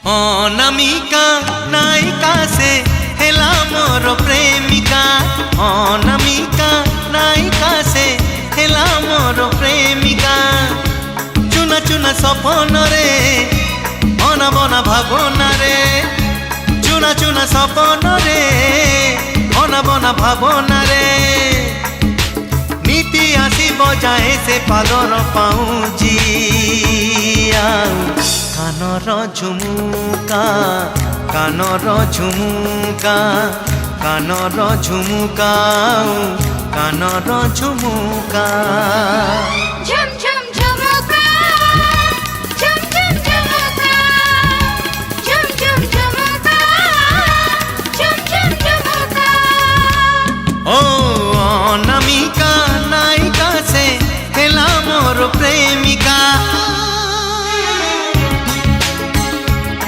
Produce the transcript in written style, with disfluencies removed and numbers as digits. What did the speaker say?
अनामिका नायिका से हेला मोर प्रेमिका। अनामिका नायिका से हेला मोर प्रेमिका। चुना चुना सपन रे अना बना भावना रे। चुना चुना सपन रे अना बना भावना रे। नीति आसी बजाए से पादर पाऊँजी कानर झुमुका कानर झुमुका कानर झुमुका कानर झुमुका।